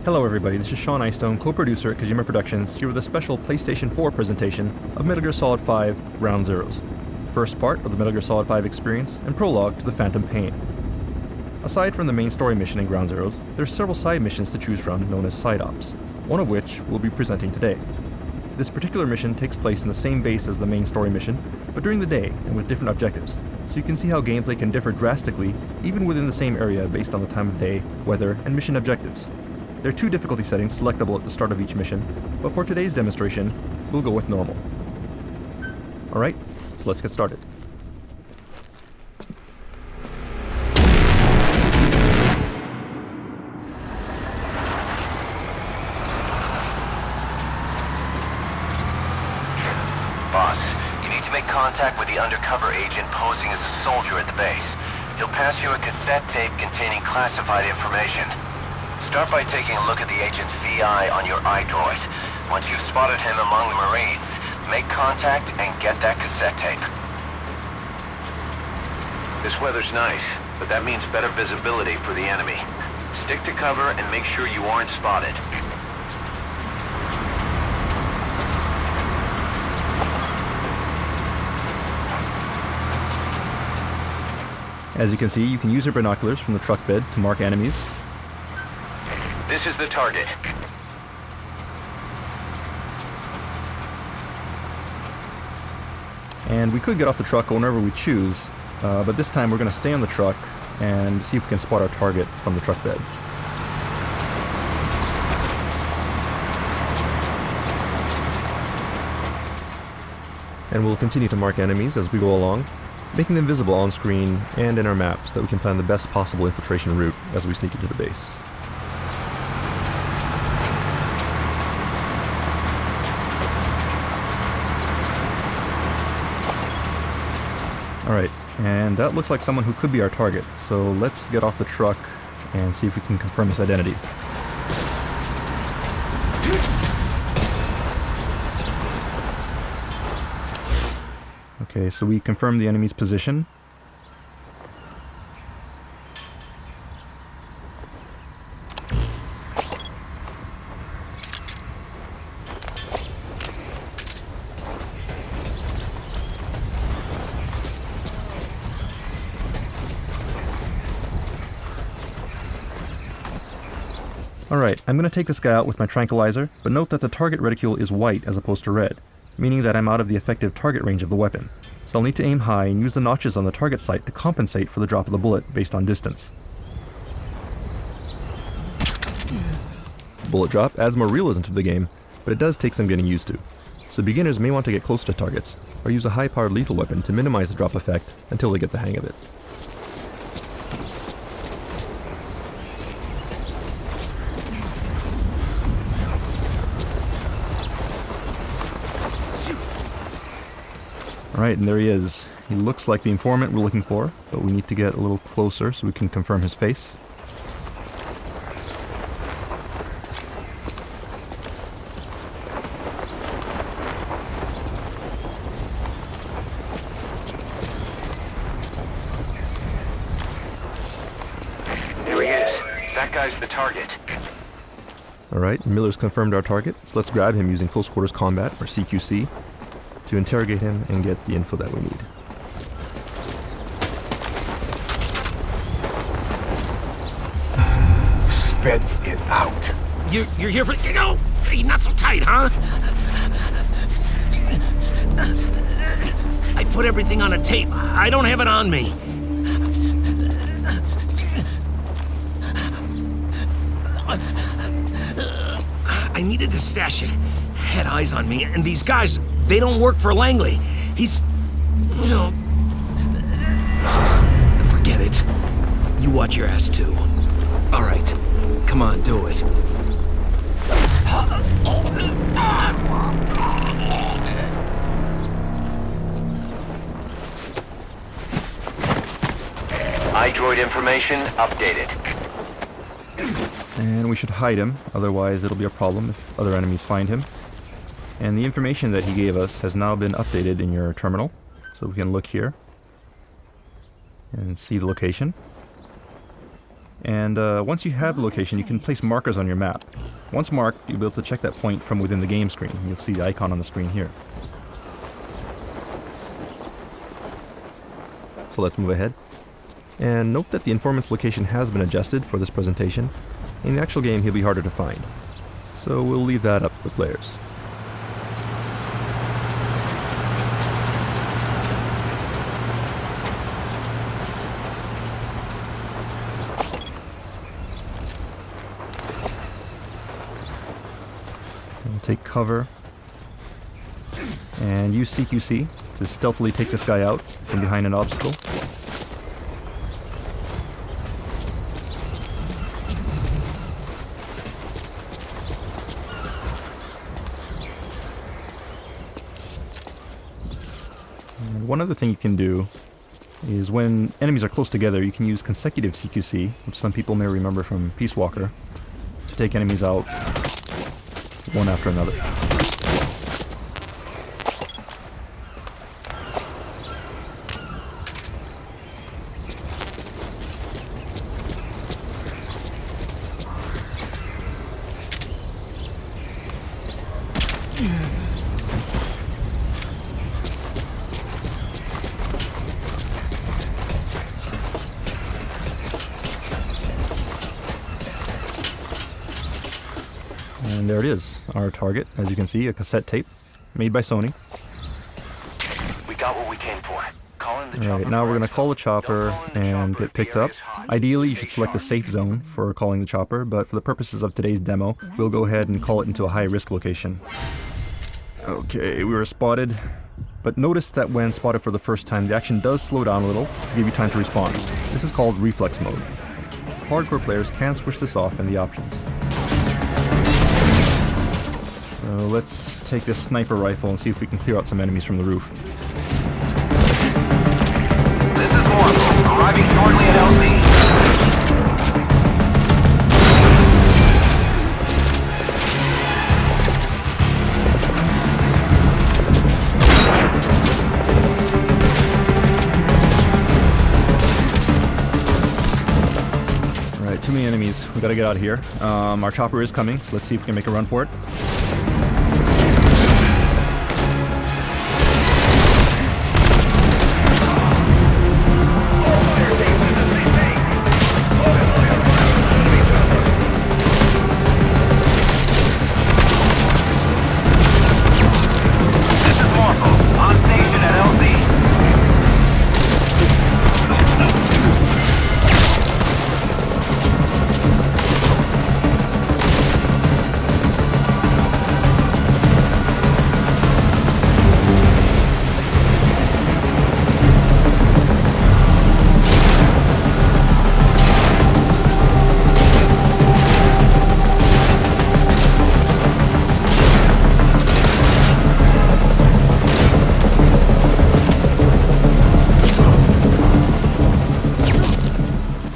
Hello everybody, this is Sean Eystone, co-producer at Kojima Productions, here with a special PlayStation 4 presentation of Metal Gear Solid 5 Ground Zeroes, the first part of the Metal Gear Solid 5 experience and prologue to the Phantom Pain. Aside from the main story mission in Ground Zeroes, there are several side missions to choose from known as side ops, one of which we'll be presenting today. This particular mission takes place in the same base as the main story mission, but during the day and with different objectives, so you can see how gameplay can differ drastically even within the same area based on the time of day, weather, and mission objectives. There are two difficulty settings selectable at the start of each mission, but for today's demonstration, we'll go with normal. Alright, so let's get started. Boss, you need to make contact with the undercover agent posing as a soldier at the base. He'll pass you a cassette tape containing classified information. Start by taking a look at the agent's VI on your iDroid. Once you've spotted him among the Marines, make contact and get that cassette tape. This weather's nice, but that means better visibility for the enemy. Stick to cover and make sure you aren't spotted. As you can see, you can use your binoculars from the truck bed to mark enemies. This is the target. And we could get off the truck whenever we choose, but this time we're going to stay on the truck and see if we can spot our target from the truck bed. And we'll continue to mark enemies as we go along, making them visible on screen and in our map so that we can plan the best possible infiltration route as we sneak into the base. Alright, and that looks like someone who could be our target, so let's get off the truck and see if we can confirm his identity. Okay, so we confirmed the enemy's position. Alright, I'm going to take this guy out with my tranquilizer, but note that the target reticule is white as opposed to red, meaning that I'm out of the effective target range of the weapon. So I'll need to aim high and use the notches on the target sight to compensate for the drop of the bullet based on distance. Bullet drop adds more realism to the game, but it does take some getting used to. So beginners may want to get close to targets, or use a high-powered lethal weapon to minimize the drop effect until they get the hang of it. Alright, and there he is. He looks like the informant we're looking for, but we need to get a little closer so we can confirm his face. Here he is. That guy's the target. Alright, Miller's confirmed our target, so let's grab him using close quarters combat, or CQC, to interrogate him and get the info that we need. Spit it out. You're here for... No! Hey, not so tight, huh? I put everything on a tape. I don't have it on me. I needed to stash it. Had eyes on me, and these guys, they don't work for Langley. He's... you know... Forget it. You watch your ass, too. All right. Come on, do it. iDroid information updated. And we should hide him, otherwise it'll be a problem if other enemies find him. And the information that he gave us has now been updated in your terminal, so we can look here and see the location. And once you have the location, you can place markers on your map. Once marked, you'll be able to check that point from within the game screen. You'll see the icon on the screen here. So let's move ahead. And note that the informant's location has been adjusted for this presentation. In the actual game, he'll be harder to find. So we'll leave that up to the players. We'll take cover and use CQC to stealthily take this guy out from behind an obstacle. And one other thing you can do is when enemies are close together, you can use consecutive CQC, which some people may remember from Peace Walker, to take enemies out one after another. And there it is, our target, as you can see, a cassette tape made by Sony. We got what we came for. Call in the Alright, chopper now we're going to first. call the chopper Don't call in the and chopper get if the picked up. area's hot. Ideally, you should Stay select the sharp. safe zone for calling the chopper, but for the purposes of today's demo, we'll go ahead and call it into a high-risk location. Okay, we were spotted, but notice that when spotted for the first time, the action does slow down a little to give you time to respond. This is called reflex mode. Hardcore players can switch this off in the options. So let's take this sniper rifle and see if we can clear out some enemies from the roof. This is Morph. Arriving shortly at LZ. Alright, too many enemies. We gotta get out of here. Our chopper is coming, so let's see if we can make a run for it. This is Morph. On station at LZ.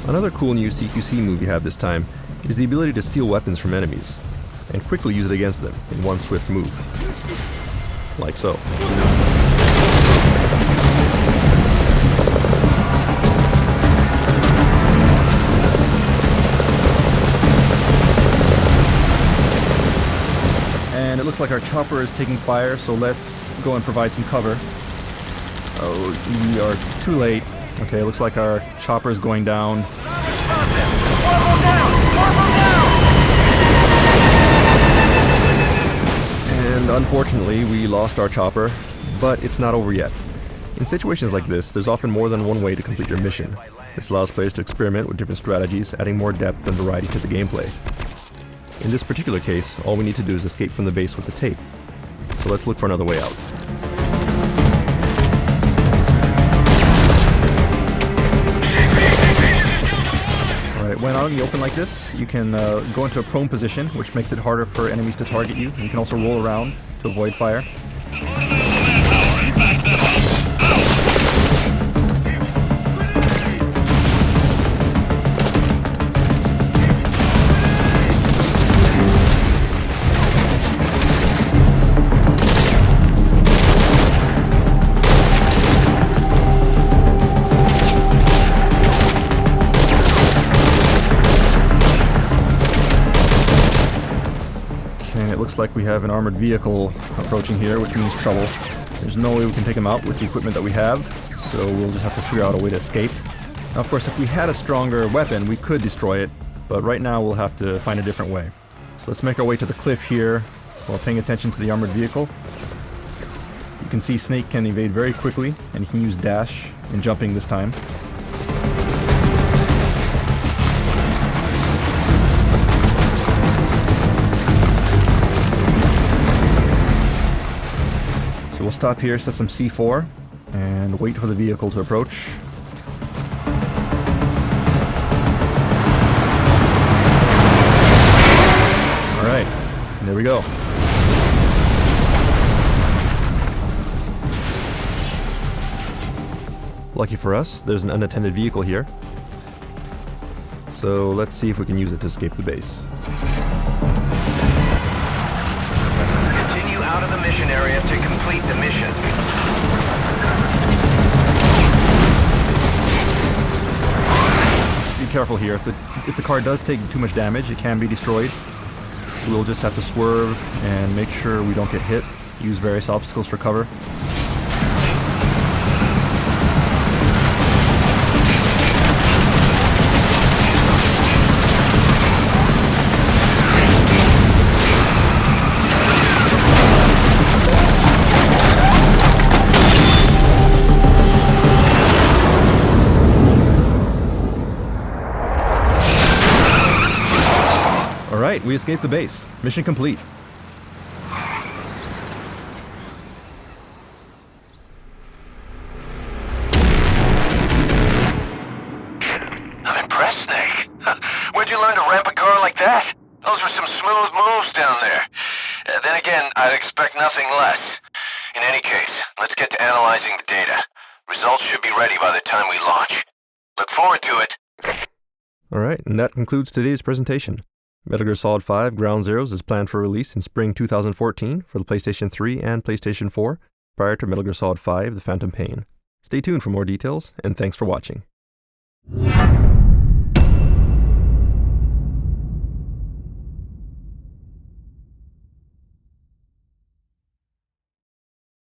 Another cool new CQC move you have this time is the ability to steal weapons from enemies, and quickly use it against them in one swift move. Like so. And it looks like our chopper is taking fire, so let's go and provide some cover. Oh, we are too late. Okay, it looks like our chopper is going down. And unfortunately, we lost our chopper, but it's not over yet. In situations like this, there's often more than one way to complete your mission. This allows players to experiment with different strategies, adding more depth and variety to the gameplay. In this particular case, all we need to do is escape from the base with the tape. So let's look for another way out. Alright, when out in the open like this, you can go into a prone position, which makes it harder for enemies to target you. You can also roll around to avoid fire. Alright, looks like we have an armored vehicle approaching here, which means trouble. There's no way we can take him out with the equipment that we have, so we'll just have to figure out a way to escape. Now, of course, if we had a stronger weapon, we could destroy it, but right now we'll have to find a different way. So let's make our way to the cliff here while paying attention to the armored vehicle. You can see Snake can evade very quickly, and he can use dash and jumping this time. So we'll stop here, set some C4, and wait for the vehicle to approach. Alright, there we go. Lucky for us, there's an unattended vehicle here. So let's see if we can use it to escape the base. Continue out of the mission area to complete the mission. Be careful here. If the car does take too much damage, it can be destroyed. We'll just have to swerve and make sure we don't get hit. Use various obstacles for cover. Alright, we escaped the base. Mission complete. I'm impressed, Snake. Where'd you learn to ramp a car like that? Those were some smooth moves down there. Then again, I'd expect nothing less. In any case, let's get to analyzing the data. Results should be ready by the time we launch. Look forward to it. Alright, and that concludes today's presentation. Metal Gear Solid 5 Ground Zeroes is planned for release in spring 2014 for the PlayStation 3 and PlayStation 4, prior to Metal Gear Solid 5 The Phantom Pain. Stay tuned for more details, and thanks for watching.